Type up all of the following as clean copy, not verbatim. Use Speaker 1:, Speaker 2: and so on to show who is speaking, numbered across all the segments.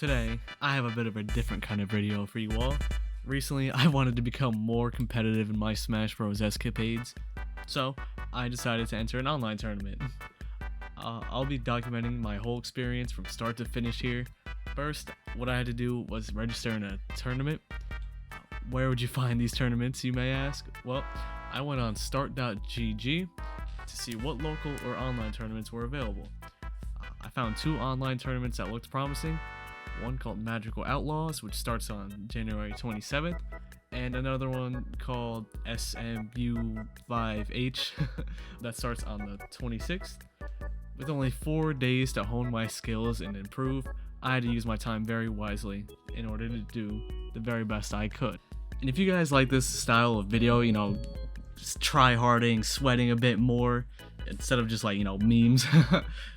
Speaker 1: Today, I have a bit of a different kind of video for you all. Recently, I wanted to become more competitive in my Smash Bros. Escapades, so I decided to enter an online tournament. I'll be documenting my whole experience from start to finish here. First, what I had to do was register in a tournament. Where would you find these tournaments, you may ask? Well, I went on start.gg to see what local or online tournaments were available. I found 2 online tournaments that looked promising. One called Magical Outlaws, which starts on January 27th, and another one called SMU5H that starts on the 26th. With only 4 days to hone my skills and improve, I had to use my time very wisely in order to do the very best I could. And if you guys like this style of video, just try-harding, sweating a bit more, instead of just memes,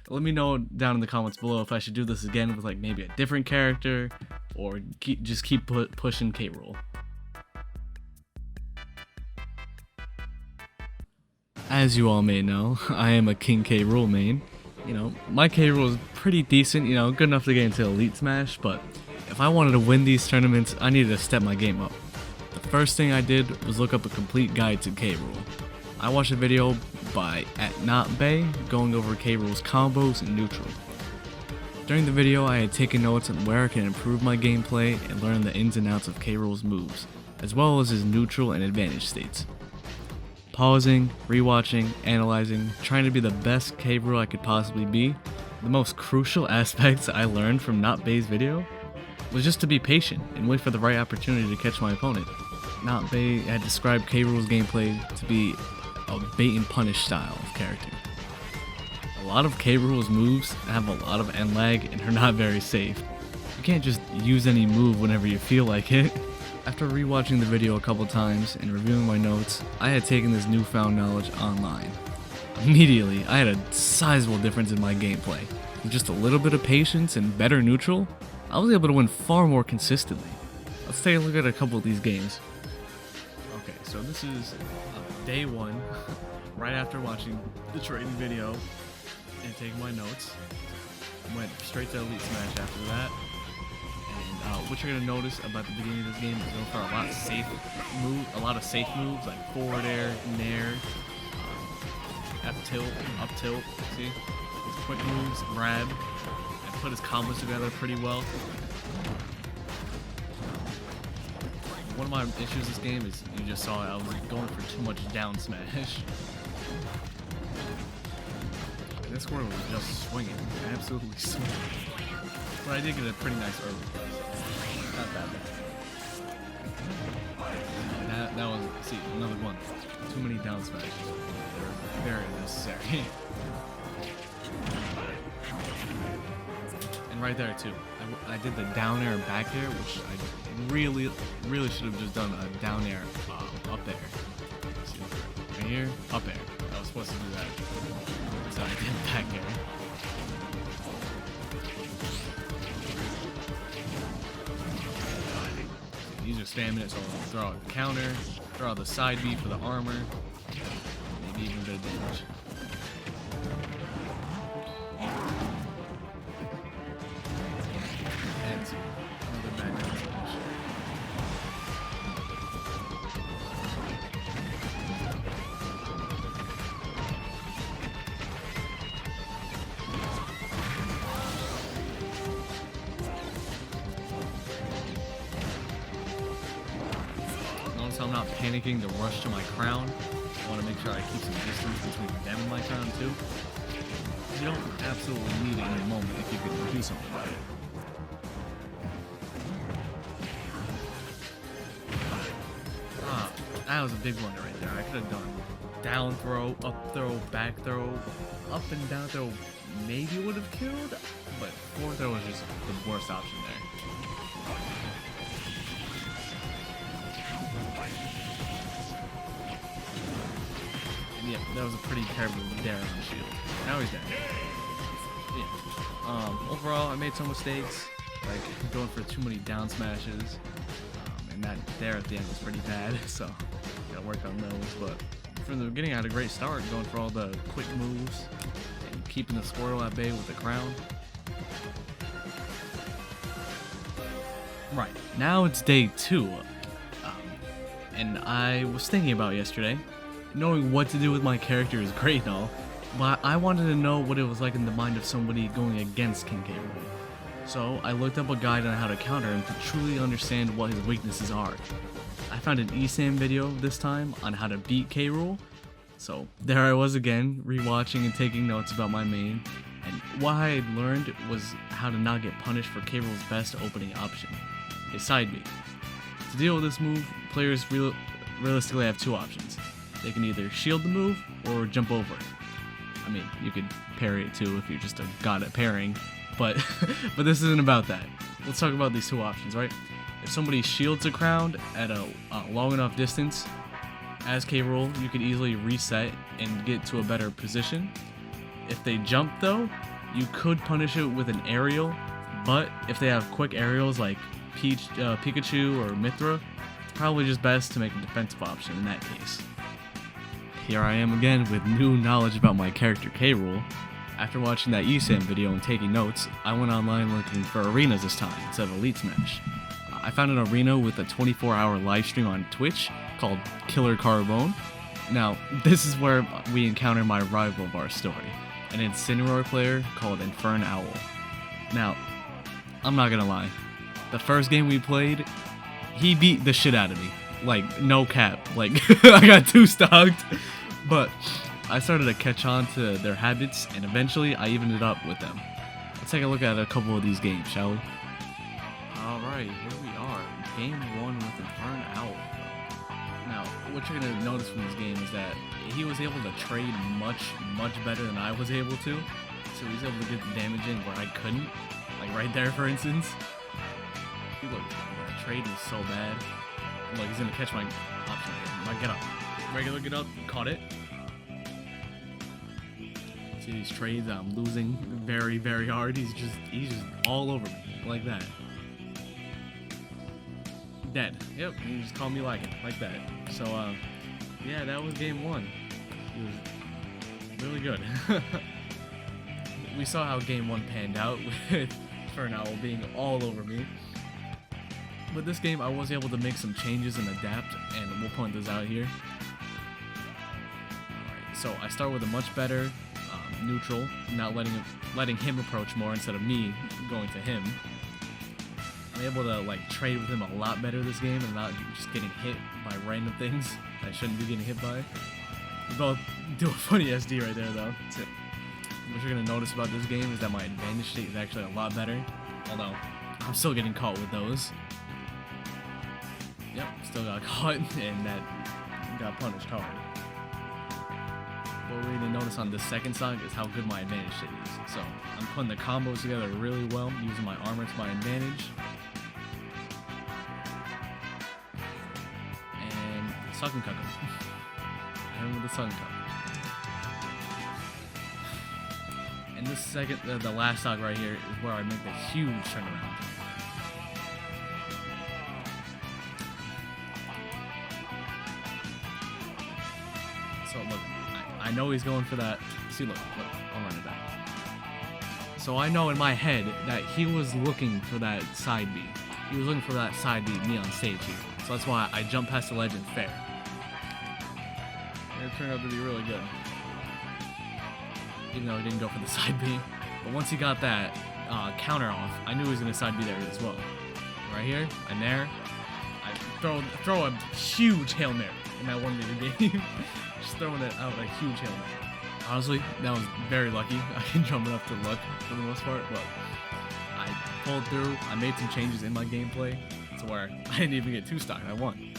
Speaker 1: let me know down in the comments below if I should do this again with maybe a different character, or keep pushing Rool. As you all may know, I am a King Rool main. My Rool is pretty decent, good enough to get into Elite Smash, but if I wanted to win these tournaments, I needed to step my game up. The first thing I did was look up a complete guide to Rool. I watched a video by @NotBay going over Rool's combos and neutral. During the video, I had taken notes on where I can improve my gameplay and learn the ins and outs of Rool's moves, as well as his neutral and advantage states. Pausing, rewatching, analyzing, trying to be the best Rool I could possibly be, the most crucial aspects I learned from NotBay's video was just to be patient and wait for the right opportunity to catch my opponent. NotBay had described Rool's gameplay to be a bait and punish style of character. A lot of Rool's moves have a lot of end lag and are not very safe. You can't just use any move whenever you feel like it. After rewatching the video a couple times and reviewing my notes, I had taken this newfound knowledge online. Immediately, I had a sizable difference in my gameplay. With just a little bit of patience and better neutral, I was able to win far more consistently. Let's take a look at a couple of these games. Okay, so this is day 1, right after watching the training video and taking my notes. Went straight to Elite Smash after that. And what you're gonna notice about the beginning of this game is going for a lot of safe moves like forward air, nair, F tilt, up tilt. See, his quick moves, grab, and put his combos together pretty well. One of my issues with this game is, you just saw it, I was going for too much down smash. And this squirrel was just swinging, absolutely swinging. But I did get a pretty nice early play, so not that bad. That was, see, another one. Too many down smashes. They're very unnecessary. And right there too, I did the down air and back air, which I really should have just done a down air up air. See, right here, up air. I was supposed to do that, so I did back air. These are spamming it, so I'll throw out the counter, throw out the side B for the armor, maybe even a bit of damage. And another back down smash. Notice I'm not panicking to rush to my crown. I want to make sure I keep some distance between them and my crown too. You don't absolutely need it in the moment if you can do something about it. That was a big blunder right there. I could have done down throw, up throw, back throw, up and down throw maybe would have killed, but forward throw was just the worst option there. Yeah, that was a pretty terrible dare on the shield. Now he's dead. Yeah. Overall, I made some mistakes, like going for too many down smashes, and that dare at the end was pretty bad, so gotta work on those. But from the beginning, I had a great start, going for all the quick moves and keeping the Squirtle at bay with the crown. Right, now it's day 2, and I was thinking about yesterday. Knowing what to do with my character is great and all, but I wanted to know what it was like in the mind of somebody going against King K. Rool. So I looked up a guide on how to counter him to truly understand what his weaknesses are. I found an ESAM video this time on how to beat K. Rool. So there I was again, rewatching and taking notes about my main, and what I had learned was how to not get punished for K. Rool's best opening option, his side B. To deal with this move, players realistically have 2 options. They can either shield the move or jump over it. I mean, you could parry it too if you're just a god at parrying, but but this isn't about that. Let's talk about these 2 options, right? If somebody shields a crown at a long enough distance, as K. Rool, you could easily reset and get to a better position. If they jump though, you could punish it with an aerial, but if they have quick aerials like Pikachu or Mithra, it's probably just best to make a defensive option in that case. Here I am again with new knowledge about my character K. Rool. After watching that ESAM video and taking notes, I went online looking for arenas this time instead of Elite Smash. I found an arena with a 24-hour live stream on Twitch called Killer Carbone. Now, this is where we encounter my rival of our story, an Incineroar player called Infern Owl. Now, I'm not gonna lie, the first game we played, he beat the shit out of me. Like, no cap. Like, I got 2 stocked. But I started to catch on to their habits, and eventually I evened it up with them. Let's take a look at a couple of these games, shall we? Alright, here we are. Game 1 with Infern Owl. Now, what you're going to notice from this game is that he was able to trade much better than I was able to. So he was able to get the damage in where I couldn't. Like right there, for instance. Look, the trade was so bad. Look, he's gonna catch my option here. Might get up. Regular get up. Caught it. See these trades I'm losing very hard. He's just all over me. Like that. Dead. Yep, he just called me like that. So yeah, that was game 1. It was really good. We saw how game 1 panned out with Fernowl being all over me. But this game, I was able to make some changes and adapt, and we'll point this out here. Alright, so I start with a much better neutral, not letting him approach more instead of me going to him. I'm able to like trade with him a lot better this game and not just getting hit by random things I shouldn't be getting hit by. We both do a funny SD right there though. What you're gonna notice about this game is that my advantage state is actually a lot better, although I'm still getting caught with those. Yep, still got caught, and that got punished hard. What we're going to notice on this second song is how good my advantage state is. So, I'm putting the combos together really well, using my armor to my advantage. And suck and cuck him. Hit him with the suck and cuck. And this second, the last stock right here is where I make the huge turnaround. So look, I know he's going for that. See, look, I'll run it back. So I know in my head that he was looking for that side B. He was looking for that side B me on stage here. So that's why I jumped past the ledge and fair. And it turned out to be really good. Even though he didn't go for the side B. But once he got that counter off, I knew he was going to side B there as well. Right here, and there. I throw a huge Hail Mary in that 1-minute game. Just throwing it out a huge Hail Mary. Honestly, that was very lucky. I can jump it up to luck for the most part, but I pulled through. I made some changes in my gameplay to where I didn't even get 2 stock. I won.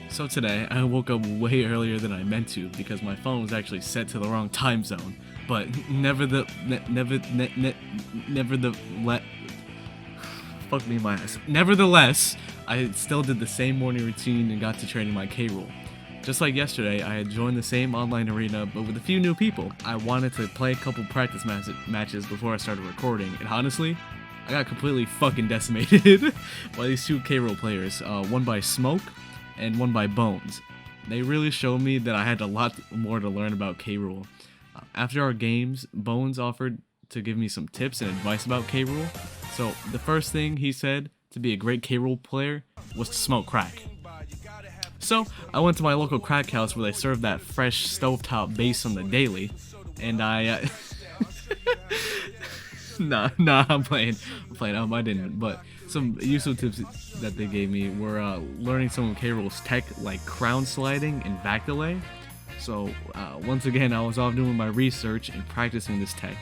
Speaker 1: So today, I woke up way earlier than I meant to because my phone was actually set to the wrong time zone. But fuck me in my ass. Nevertheless, I still did the same morning routine and got to training my K. Rool. Just like yesterday, I had joined the same online arena, but with a few new people. I wanted to play a couple practice matches before I started recording, and honestly, I got completely fucking decimated by these 2 K. Rool players, one by Smoke and one by Bones. They really showed me that I had a lot more to learn about K. Rool. After our games, Bones offered to give me some tips and advice about K. Rool. So the first thing he said to be a great K-Rool player was to smoke crack. So I went to my local crack house where they serve that fresh stovetop bass on the daily, and I nah, I'm playing. I didn't. But some useful tips that they gave me were learning some of K-Rool's tech, like crown sliding and back delay. So once again, I was off doing my research and practicing this tech.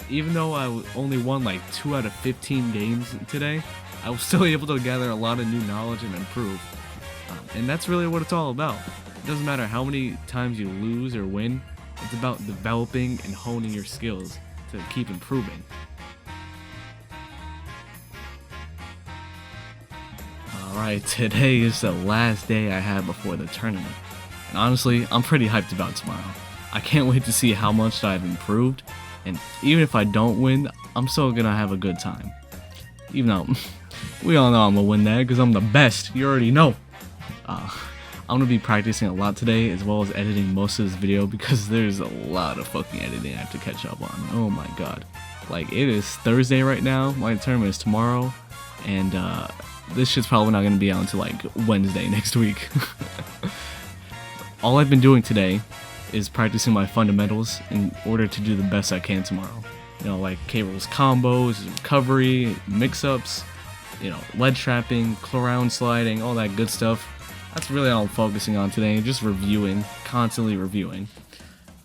Speaker 1: Even though I only won like 2 out of 15 games today, I was still able to gather a lot of new knowledge and improve. And that's really what it's all about. It doesn't matter how many times you lose or win, it's about developing and honing your skills to keep improving. Alright, today is the last day I have before the tournament. And honestly, I'm pretty hyped about tomorrow. I can't wait to see how much I've improved, and even if I don't win, I'm still gonna have a good time. Even though, we all know I'm gonna win that because I'm the best, you already know. I'm gonna be practicing a lot today, as well as editing most of this video, because there's a lot of fucking editing I have to catch up on. Oh my god. Like, it is Thursday right now, my tournament is tomorrow, and this shit's probably not gonna be out until like Wednesday next week. All I've been doing today is practicing my fundamentals in order to do the best I can tomorrow. You know, like K-Rool's combos, recovery, mix-ups, you know, lead trapping, clown sliding, all that good stuff. That's really all I'm focusing on today, just reviewing, constantly reviewing.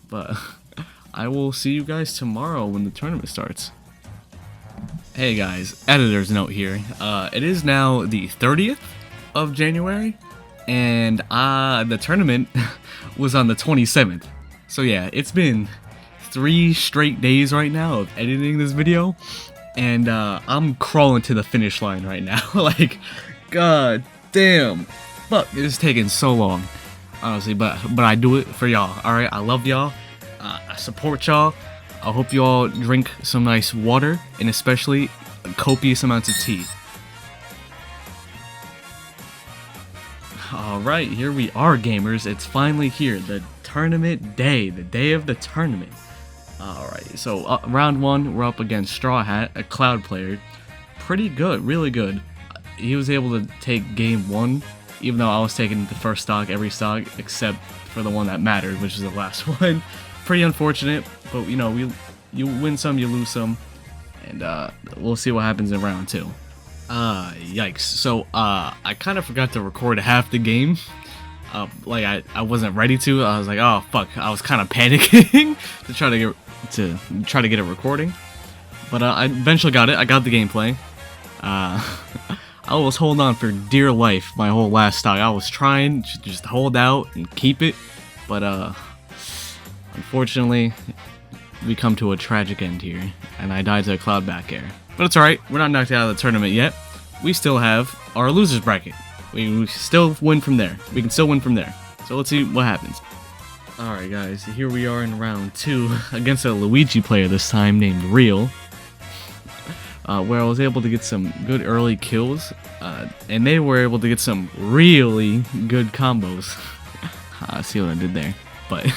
Speaker 1: But I will see you guys tomorrow when the tournament starts. Hey guys, editor's note here. It is now the 30th of January, and the tournament was on the 27th. So yeah, it's been 3 straight days right now of editing this video, and I'm crawling to the finish line right now. Like, god damn. Fuck, it is taking so long, honestly, but I do it for y'all, alright? I love y'all, I support y'all. I hope you all drink some nice water, and especially copious amounts of tea. Alright, here we are, gamers. It's finally here, the tournament day, the day of the tournament. Alright, so round 1, we're up against Straw Hat, a Cloud player. Pretty good, really good. He was able to take game 1, even though I was taking the first stock, every stock, except for the one that mattered, which is the last one. Pretty unfortunate, but you know, you win some, you lose some, and we'll see what happens in round 2. Yikes. So, I kind of forgot to record half the game. Like, I wasn't ready to. I was like, oh, fuck. I was kind of panicking to try to get a recording. But, I eventually got it. I got the gameplay. I was holding on for dear life my whole last stock. I was trying to just hold out and keep it, but unfortunately, we come to a tragic end here, and I died to a cloud back air. But it's alright, we're not knocked out of the tournament yet. We still have our losers bracket. We still win from there. We can still win from there. So let's see what happens. Alright guys, here we are in round 2 against a Luigi player this time named Rool. Where I was able to get some good early kills, and they were able to get some really good combos. See what I did there? But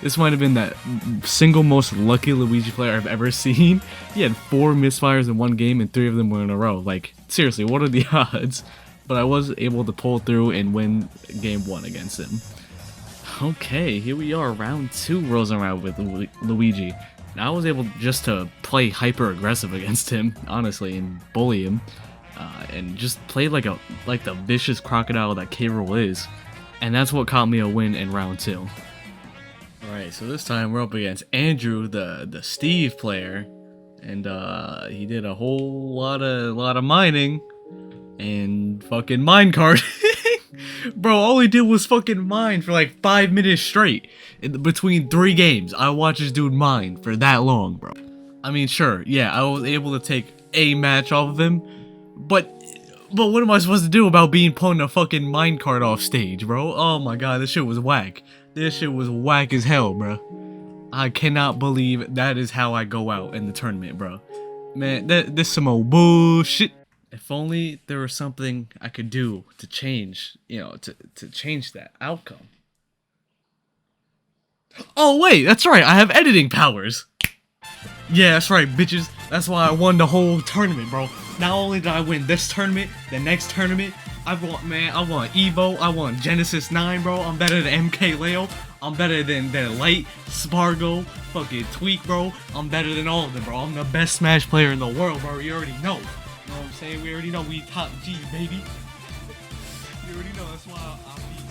Speaker 1: this might have been that single most lucky Luigi player I've ever seen. He had 4 misfires in one game, and 3 of them were in a row. Like, seriously, what are the odds? But I was able to pull through and win game 1 against him. Okay, here we are, round 2 rolls around with Luigi. I was able just to play hyper aggressive against him, honestly, and bully him, and just play like the vicious crocodile that K-Rool is, and that's what caught me a win in round 2. Alright, so this time we're up against Andrew, the Steve player, and he did a whole lot of mining and fucking minecart. Bro, all he did was fucking mine for like 5 minutes straight. Between 3 games, I watched this dude mine for that long, bro. I mean, sure, yeah, I was able to take a match off of him, but what am I supposed to do about being put in a fucking minecart off stage, bro? Oh my god, this shit was whack. This shit was whack as hell, bro. I cannot believe that is how I go out in the tournament, bro. Man, this some old bullshit. If only there was something I could do to change, you know, to change that outcome. Oh wait, that's right, I have editing powers. Yeah, that's right, bitches. That's why I won the whole tournament, bro. Not only did I win this tournament, the next tournament, I won Evo, I won Genesis 9, bro. I'm better than MK Leo. I'm better than Light, Spargo, fucking Tweak, bro. I'm better than all of them, bro. I'm the best Smash player in the world, bro. You already know. You know what I'm saying? We already know we top G, baby. You already know. That's why I beat